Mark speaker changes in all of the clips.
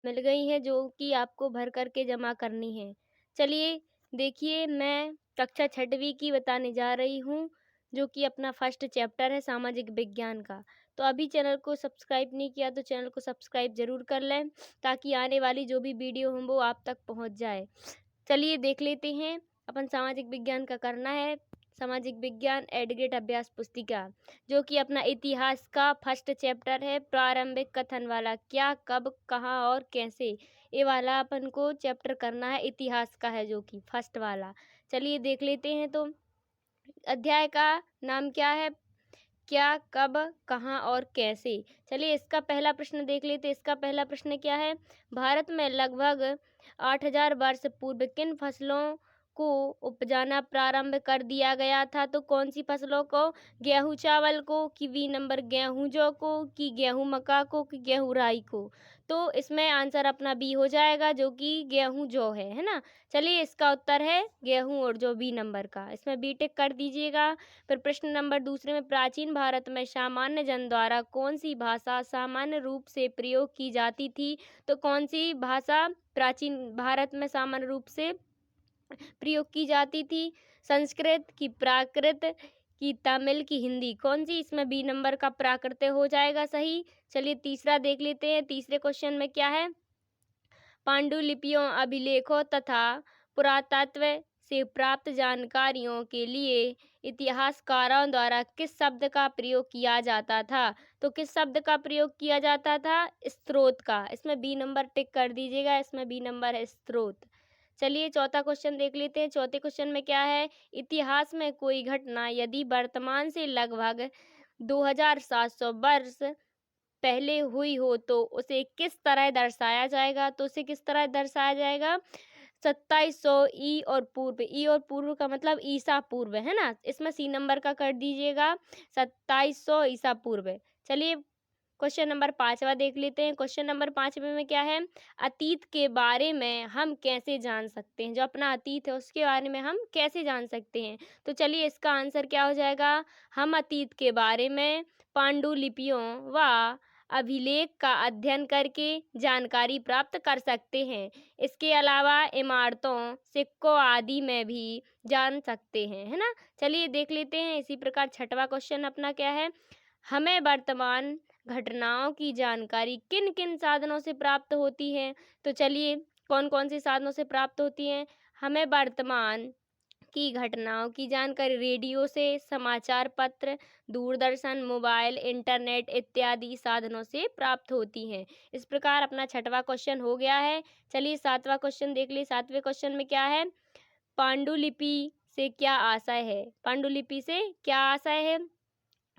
Speaker 1: मिल गई हैं जो कि आपको भर कर के जमा करनी है। चलिए देखिए, मैं कक्षा 6वीं की बताने जा रही हूँ, जो कि अपना फर्स्ट चैप्टर है सामाजिक विज्ञान का। तो अभी चैनल को सब्सक्राइब नहीं किया तो चैनल को सब्सक्राइब ज़रूर कर लें, ताकि आने वाली जो भी वीडियो हो वो आप तक पहुँच जाए। चलिए देख लेते हैं, अपन सामाजिक विज्ञान का करना है। सामाजिक विज्ञान एडग्रेड अभ्यास पुस्तिका, जो कि अपना इतिहास का फर्स्ट चैप्टर है, प्रारंभिक कथन वाला। क्या, कब, कहाँ और कैसे, ये वाला अपन को चैप्टर करना है। इतिहास का है जो कि फर्स्ट वाला। चलिए देख लेते हैं। तो अध्याय का नाम क्या है? क्या, कब, कहाँ और कैसे। चलिए इसका पहला प्रश्न देख लेते हैं। इसका पहला प्रश्न क्या है? भारत में लगभग 8000 वर्ष पूर्व किन फसलों को उपजाना प्रारंभ कर दिया गया था? तो कौन सी फसलों को? गेहूं चावल को, कि बी नंबर गेहूं जौ को, कि गेहूं मक्का को, कि गेहूं राई को। तो इसमें आंसर अपना बी हो जाएगा, जो कि गेहूं जौ है ना। चलिए इसका उत्तर है गेहूं और जौ, बी नंबर का। इसमें बी टिक कर दीजिएगा। फिर प्रश्न नंबर दूसरे में, प्राचीन भारत में सामान्य जन द्वारा कौन सी भाषा सामान्य रूप से प्रयोग की जाती थी? तो कौन सी भाषा प्राचीन भारत में सामान्य रूप से प्रयोग की जाती थी? संस्कृत, की प्राकृत, की तमिल, की हिंदी। कौन सी? इसमें बी नंबर का प्राकृत हो जाएगा सही। चलिए तीसरा देख लेते हैं। तीसरे क्वेश्चन में क्या है? पांडुलिपियों, अभिलेखों तथा पुरातत्व से प्राप्त जानकारियों के लिए इतिहासकारों द्वारा किस शब्द का प्रयोग किया जाता था? तो किस शब्द का प्रयोग किया जाता था? स्रोत का। इसमें बी नंबर टिक कर दीजिएगा। इसमें बी नंबर है स्रोत। चलिए चौथा क्वेश्चन देख लेते हैं। चौथे क्वेश्चन में क्या है? इतिहास में कोई घटना यदि वर्तमान से लगभग 2700 वर्ष पहले हुई हो तो उसे किस तरह दर्शाया जाएगा? तो उसे किस तरह दर्शाया जाएगा? 2700 ई और पूर्व। ई और पूर्व का मतलब ईसा पूर्व है ना। इसमें सी नंबर का कर दीजिएगा, 2700 ईसा पूर्व। चलिए क्वेश्चन नंबर 5वां देख लेते हैं। क्वेश्चन नंबर 5वें में क्या है? अतीत के बारे में हम कैसे जान सकते हैं? जो अपना अतीत है उसके बारे में हम कैसे जान सकते हैं? तो चलिए इसका आंसर क्या हो जाएगा? हम अतीत के बारे में पांडुलिपियों व अभिलेख का अध्ययन करके जानकारी प्राप्त कर सकते हैं। इसके अलावा इमारतों, सिक्कों आदि में भी जान सकते हैं, है ना। चलिए देख लेते हैं। इसी प्रकार छठवां क्वेश्चन अपना क्या है? हमें वर्तमान घटनाओं की जानकारी किन किन साधनों से प्राप्त होती है? तो चलिए कौन कौन से साधनों से प्राप्त होती हैं? हमें वर्तमान की घटनाओं की जानकारी रेडियो से, समाचार पत्र, दूरदर्शन, मोबाइल, इंटरनेट इत्यादि साधनों से प्राप्त होती हैं। इस प्रकार अपना छठवां क्वेश्चन हो गया है। चलिए सातवां क्वेश्चन देख लीजिए। सातवें क्वेश्चन में क्या है? पांडुलिपि से क्या आशय है? पांडुलिपि से क्या आशय है?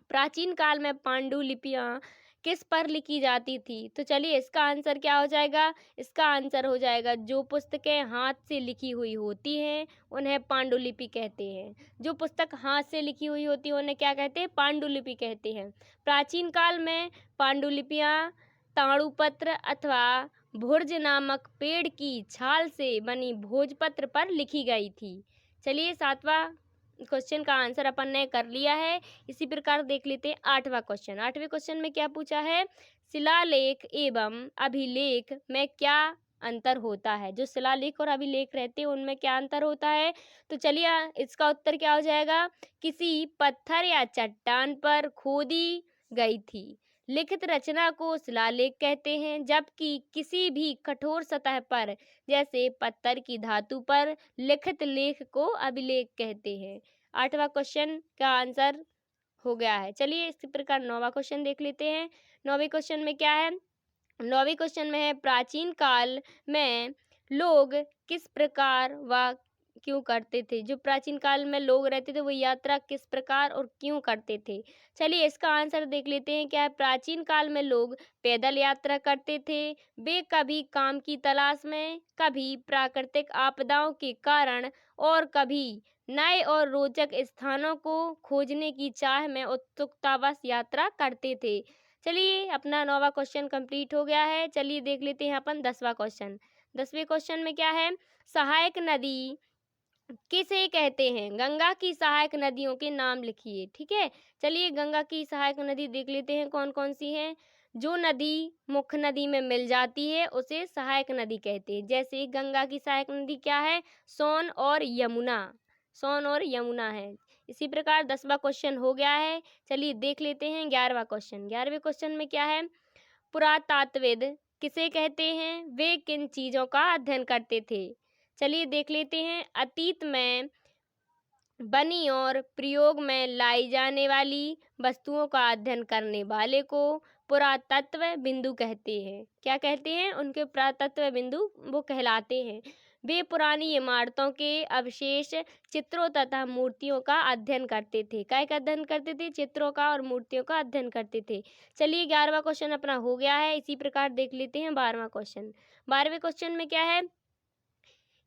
Speaker 1: प्राचीन काल में पांडुलिपियां किस पर लिखी जाती थी? तो चलिए इसका आंसर क्या हो जाएगा? इसका आंसर हो जाएगा, जो पुस्तकें हाथ से लिखी हुई होती हैं उन्हें पांडुलिपि कहते हैं। जो पुस्तक हाथ से लिखी हुई होती है उन्हें क्या कहते हैं? पांडुलिपि कहते हैं। प्राचीन काल में पांडुलिपियां ताड़ुपत्र अथवा भुर्ज नामक पेड़ की छाल से बनी भोजपत्र पर लिखी गई थी। चलिए सातवां क्वेश्चन का आंसर अपन ने कर लिया है। इसी प्रकार देख लेते हैं आठवां क्वेश्चन। आठवें क्वेश्चन में क्या पूछा है? शिलालेख एवं अभिलेख में क्या अंतर होता है? जो शिलालेख और अभिलेख रहते हैं उनमें क्या अंतर होता है? तो चलिए इसका उत्तर क्या हो जाएगा? किसी पत्थर या चट्टान पर खोदी गई थी लिखित रचना को शिलालेख कहते हैं, जबकि किसी भी कठोर सतह पर जैसे पत्थर की धातु पर लिखित लेख को अभिलेख कहते हैं। आठवां क्वेश्चन का आंसर हो गया है। चलिए इसी प्रकार नौवां क्वेश्चन देख लेते हैं। नौवें क्वेश्चन में क्या है? नौवीं क्वेश्चन में है, प्राचीन काल में लोग किस प्रकार व क्यों करते थे? जो प्राचीन काल में लोग रहते थे वो यात्रा किस प्रकार और क्यों करते थे? चलिए इसका आंसर देख लेते हैं। क्या है? प्राचीन काल में लोग पैदल यात्रा करते थे। वे कभी काम की तलाश में, कभी प्राकृतिक आपदाओं के कारण और कभी नए और रोचक स्थानों को खोजने की चाह में उत्सुकतावश यात्रा करते थे। चलिए अपना नौवां क्वेश्चन कंप्लीट हो गया है। चलिए देख लेते हैं अपन 10वां क्वेश्चन। 10वें क्वेश्चन में क्या है? सहायक नदी किसे कहते हैं? गंगा की सहायक नदियों के नाम लिखिए। ठीक है, चलिए गंगा की सहायक नदी देख लेते हैं कौन कौन सी हैं। जो नदी मुख्य नदी में मिल जाती है उसे सहायक नदी कहते हैं। जैसे गंगा की सहायक नदी क्या है? सोन और यमुना। सोन और यमुना है। इसी प्रकार 10वां क्वेश्चन हो गया है। चलिए देख लेते हैं 11वां क्वेश्चन। 11वें क्वेश्चन में क्या है? पुरातात्वविद किसे कहते हैं? वे किन चीजों का अध्ययन करते थे? चलिए देख लेते हैं। अतीत में बनी और प्रयोग में लाई जाने वाली वस्तुओं का अध्ययन करने वाले को पुरातत्व बिंदु कहते हैं। क्या कहते हैं? उनके पुरातत्व बिंदु वो कहलाते हैं। वे पुरानी इमारतों के अवशेष, चित्रों तथा मूर्तियों का अध्ययन करते थे। काय का अध्ययन करते थे? चित्रों का और मूर्तियों का अध्ययन करते थे। चलिए 11वां क्वेश्चन अपना हो गया है। इसी प्रकार देख लेते हैं 12वां क्वेश्चन। 12वें क्वेश्चन में क्या है?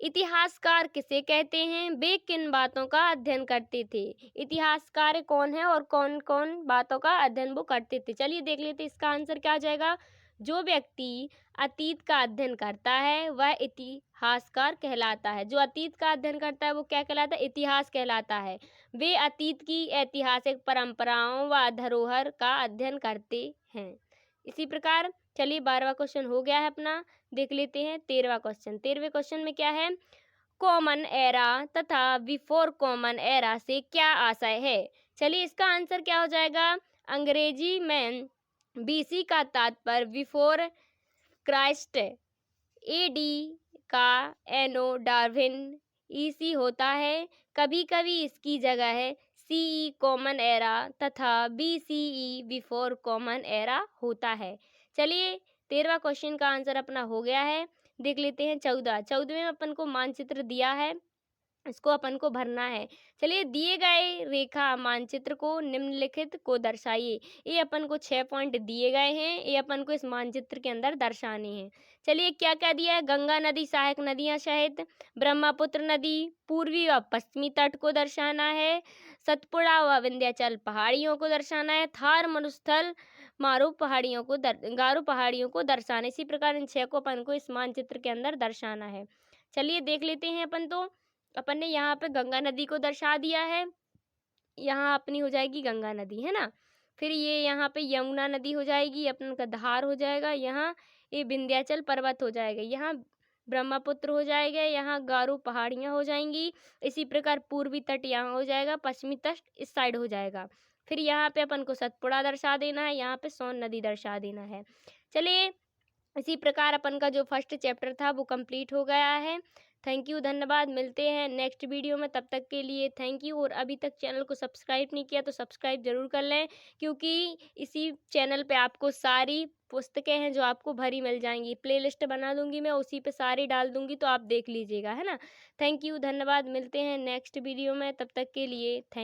Speaker 1: इतिहासकार किसे कहते हैं? वे किन बातों का अध्ययन करते थे? इतिहासकार कौन है और कौन कौन बातों का अध्ययन वो करते थे? चलिए देख लेते हैं इसका आंसर क्या आ जाएगा। जो व्यक्ति अतीत का अध्ययन करता है वह इतिहासकार कहलाता है। जो अतीत का अध्ययन करता है वो क्या कहलाता है? इतिहास कहलाता है। वे अतीत की ऐतिहासिक परंपराओं व धरोहर का अध्ययन करते हैं। इसी प्रकार चलिए 12वां क्वेश्चन हो गया है अपना। देख लेते हैं 13वां क्वेश्चन। 13वें क्वेश्चन में क्या है? कॉमन एरा तथा बिफोर कॉमन एरा से क्या आशय है? चलिए इसका आंसर क्या हो जाएगा? अंग्रेजी में बीसी का तात्पर्य बिफोर क्राइस्ट, एडी का एनो डार्विन, ईसी होता है। कभी कभी इसकी जगह सीई कॉमन एरा तथा बीसीई बिफोर कॉमन एरा होता है। चलिए 13वां क्वेश्चन का आंसर अपना हो गया है। देख लेते हैं 14वें में अपन को मानचित्र दिया है, इसको अपन को भरना है। चलिए दिए गए रेखा मानचित्र को निम्नलिखित को दर्शाइए। ये अपन को 6 पॉइंट दिए गए हैं, ये अपन को इस मानचित्र के अंदर दर्शाने हैं। चलिए क्या क्या दिया है? गंगा नदी सहायक नदियां सहित ब्रह्मपुत्र नदी पूर्वी व पश्चिमी तट को दर्शाना है। सतपुड़ा व विंध्याचल पहाड़ियों को दर्शाना है। थार मरुस्थल गारो पहाड़ियों को दर्शाना। इसी प्रकार इन 6 को अपन को इस मानचित्र के अंदर दर्शाना है। चलिए देख लेते हैं अपन ने यहाँ पे गंगा नदी को दर्शा दिया है। यहाँ अपनी हो जाएगी गंगा नदी, है ना। फिर ये यहाँ पे यमुना नदी हो जाएगी, अपन का धार हो जाएगा। यहाँ ये विंध्याचल पर्वत हो जाएगा। यहाँ ब्रह्मपुत्र हो जाएगा। यहाँ गारो पहाड़ियाँ हो जाएंगी। इसी प्रकार पूर्वी तट यहाँ हो जाएगा, पश्चिमी तट इस साइड हो जाएगा। फिर यहाँ पे अपन को सतपुड़ा दर्शा देना है, यहाँ पे सोन नदी दर्शा देना है। चलिए इसी प्रकार अपन का जो फर्स्ट चैप्टर था वो कंप्लीट हो गया है। थैंक यू, धन्यवाद। मिलते हैं नेक्स्ट वीडियो में, तब तक के लिए थैंक यू। और अभी तक चैनल को सब्सक्राइब नहीं किया तो सब्सक्राइब जरूर कर लें, क्योंकि इसी चैनल पे आपको सारी पुस्तकें हैं जो आपको भरी मिल जाएंगी। प्लेलिस्ट बना दूंगी मैं, उसी पे सारी डाल दूंगी, तो आप देख लीजिएगा, है ना। थैंक यू, धन्यवाद। मिलते हैं नेक्स्ट वीडियो में, तब तक के लिए थैंक